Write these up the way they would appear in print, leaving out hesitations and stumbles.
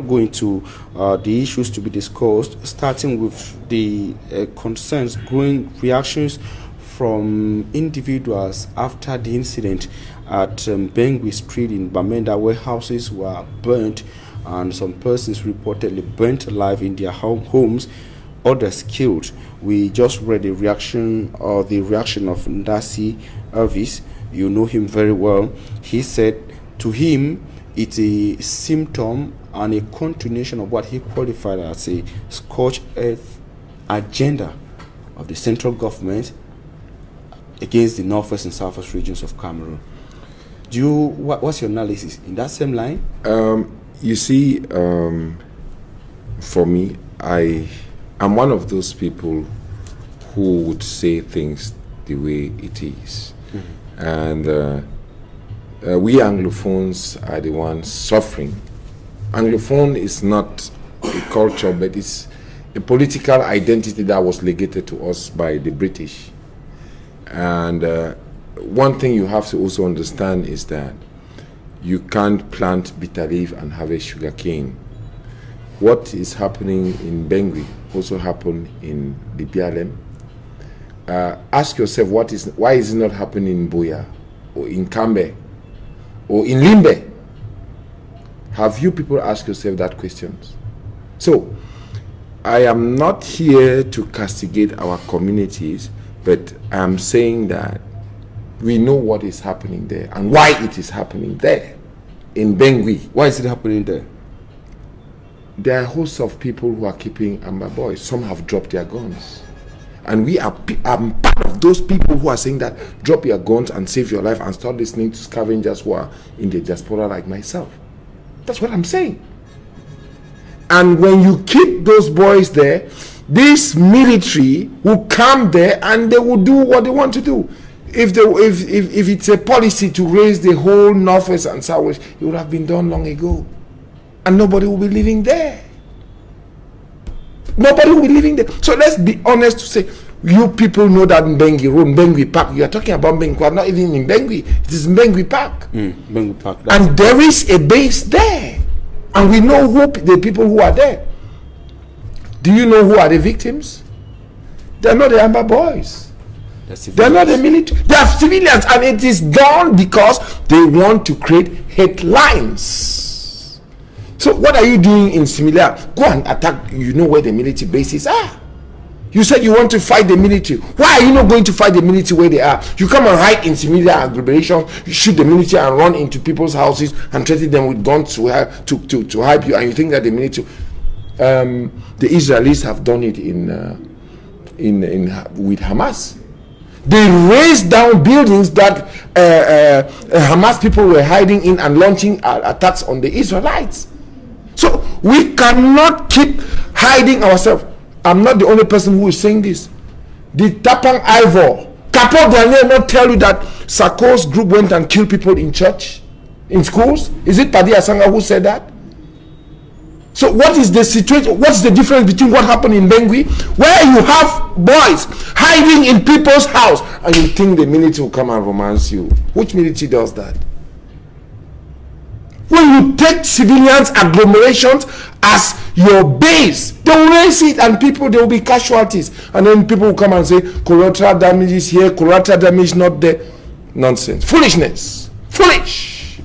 Going to the issues to be discussed, starting with the concerns, growing reactions from individuals after the incident at Bengui Street in Bamenda, where houses were burnt and some persons reportedly burnt alive in their homes, others killed. We just read the reaction of Ndasi Elvis. You know him very well. He said to him it's a symptom and a continuation of what he qualified as a scorched earth agenda of the central government against the northwest and southwest regions of Cameroon. What's your analysis in that same line? You see, for me, I'm one of those people who would say things the way it is. Mm-hmm. And we Anglophones are the ones suffering. Anglophone is not a culture, but it's a political identity that was legated to us by the British. And one thing you have to also understand is that you can't plant bitter leaf and have a sugar cane. What is happening in Bengui also happened in the BLM. Ask yourself, why is it not happening in Boya or in Kambe or in Limbe? Have you people asked yourself that question? So, I am not here to castigate our communities, but I am saying that we know what is happening there and why it is happening there in Bengui. Why is it happening there? There are hosts of people who are keeping Amber Boys. Some have dropped their guns. And I'm part of those people who are saying that drop your guns and save your life and start listening to scavengers who are in the diaspora like myself. That's what I'm saying. And when you keep those boys there, this military will come there and they will do what they want to do. If it's a policy to raise the whole northwest and southwest, it would have been done long ago. And nobody will be living there. Nobody will be living there. So let's be honest to say, you people know that in Bengui Road, Bengui Park, you are talking about Bengui, we are not even in Bengui, it is Bengui Park. Bengui Park. And there is a base there. And we know who the people who are there. Do you know who are the victims? They are not the Amber Boys. They are not the military. They are civilians, and it is done because they want to create headlines. So what are you doing in Similar? Go and attack, you know where the military bases are. You said you want to fight the military. Why are you not going to fight the military where they are? You come and hide in similar agglomeration, you shoot the military and run into people's houses and threaten them with guns to hype you, and you think that the military... the Israelis have done it with Hamas. They raised down buildings that Hamas people were hiding in and launching attacks on the Israelites. So we cannot keep hiding ourselves. I'm not the only person who is saying this. The Tapang Ivor, Capo Daniel not tell you that Sarko's group went and killed people in church, in schools? Is it Paddy Asanga who said that? So what is the situation? What's the difference between what happened in Bengui, where you have boys hiding in people's house, and you think the military will come and romance you? Which military does that? When you take civilians agglomerations as your base, they will raise it and people, there will be casualties. And then people will come and say, collateral damage is here, collateral damage not there. Nonsense. Foolishness. Foolish.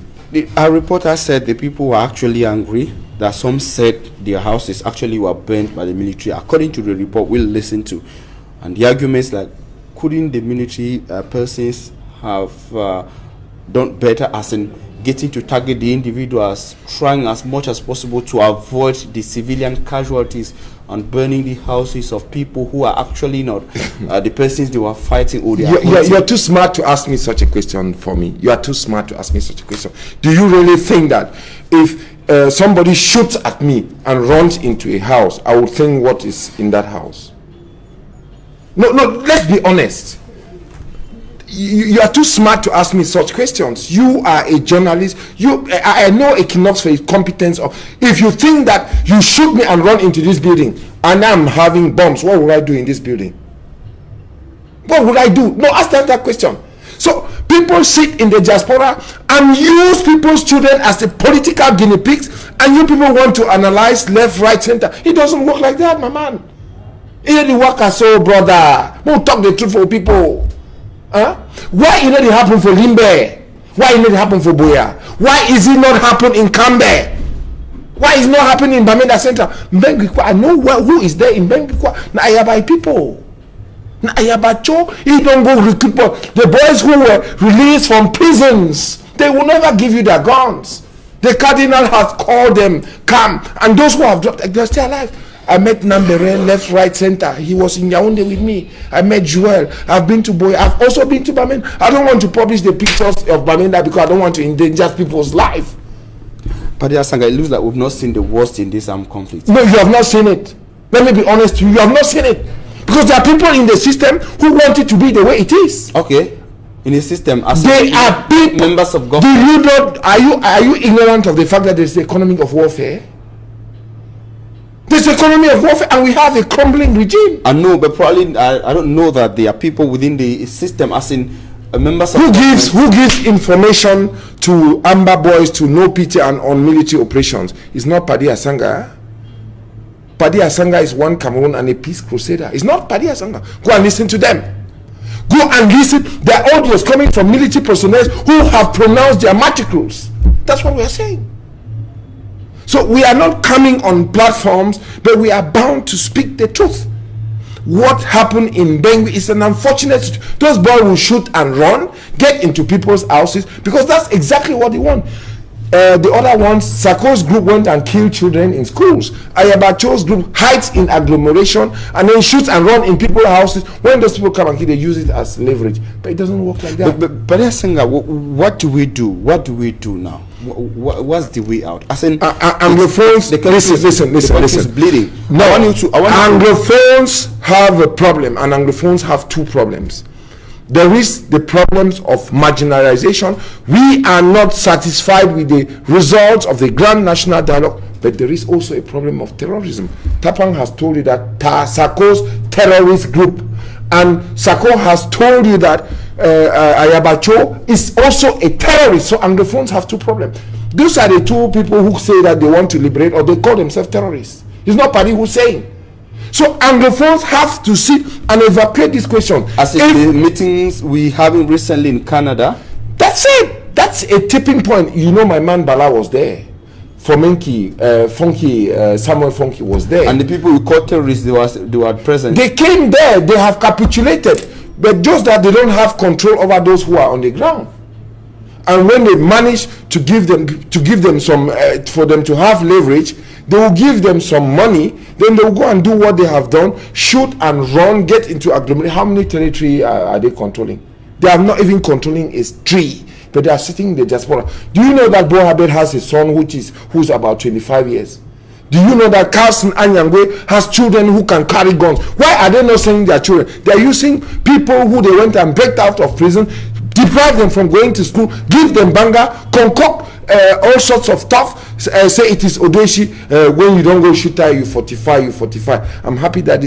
Our reporter said the people were actually angry, that some said their houses actually were burnt by the military. According to the report we'll listen to. And the arguments like, couldn't the military persons have done better as in getting to target the individuals, trying as much as possible to avoid the civilian casualties and burning the houses of people who are actually not the persons they were fighting or they are you're too smart to ask me such a question for me. You are too smart to ask me such a question. Do you really think that if somebody shoots at me and runs into a house, I would think what is in that house? No, let's be honest. You are too smart to ask me such questions. You are a journalist. I know Equinox for his competence. If you think that you shoot me and run into this building and I'm having bombs, what would I do in this building? What would I do? No, ask that question. So people sit in the diaspora and use people's children as the political guinea pigs, and you people want to analyze left, right, center. It doesn't work like that, my man. It the work as so, brother. Don't talk the truth for people. Huh? Why it not happen for Limbe? Why it not happen for Boya? Why is it not happen in Kambe? Why is it not happening in Bamenda Center? Mbengikwa, I know who is there in Mbengikwa. Na Ayabai people. Na Ayabacho, he don't go recruit the boys who were released from prisons. They will never give you their guns. The cardinal has called them, come. And those who have dropped, they're still alive. I met Nambere, left, right, center. He was in Yaoundé with me. I met Joel. I've been to Boy. I've also been to Bamenda. I don't want to publish the pictures of Bamenda because I don't want to endanger people's life. Paddy Asanga, it looks like we've not seen the worst in this armed conflict. No, you have not seen it. Let me be honest with you. You have not seen it. Because there are people in the system who want it to be the way it is. Okay. In the system, as they are people, members of government. Do you not, are you ignorant of the fact that there's the economy of warfare? There's economy of warfare, and we have a crumbling regime. I know, but probably I don't know that there are people within the system, as in members of who gives information to Amber Boys to know PT and on military operations. It's not Paddy Asanga. Paddy Asanga is one Cameroon and a peace crusader. It's not Paddy Asanga. Go and listen to them. Go and listen. Their audios coming from military personnel who have pronounced their matricles. That's what we are saying. So we are not coming on platforms, but we are bound to speak the truth. What happened in Bengui is an unfortunate situation. Those boys will shoot and run, get into people's houses, because that's exactly what they want. The other ones, Sako's group went and killed children in schools. Ayabacho's group hides in agglomeration and then shoots and run in people's houses. When those people come and kill, they use it as leverage. But it doesn't work like that. But Paddy Asanga, what do we do? What do we do now? What's the way out? As in, Anglophones, listen. Is bleeding. No, Anglophones have a problem, and Anglophones have two problems. There is the problems of marginalization. We are not satisfied with the results of the Grand National Dialogue, but there is also a problem of terrorism. Tapang has told you that Sako's terrorist group, and Sako has told you that Ayabacho is also a terrorist. So Anglophones have two problems. Those are the two people who say that they want to liberate, or they call themselves terrorists. It's not Paddy who's saying. So Anglophones have to sit and evacuate this question. As in the meetings we having recently in Canada. That's it. That's a tipping point. You know, my man Bala was there. Funky Samuel Funky was there. And the people who called terrorists, they were present. They came there. They have capitulated, but just that they don't have control over those who are on the ground. And when they manage to give them some for them to have leverage, they will give them some money. Then they will go and do what they have done: shoot and run, get into agglomeration. How many territory are they controlling? They are not even controlling a tree, but they are sitting in the diaspora. Do you know that Bohabed has a son who's about 25 years? Do you know that Carlson Anyangwe has children who can carry guns? Why are they not sending their children? They are using people who they went and break out of prison, deprive them from going to school, give them banga, concoct all sorts of stuff, say it is Odeshi, when you don't go shooter, you 45. I'm happy that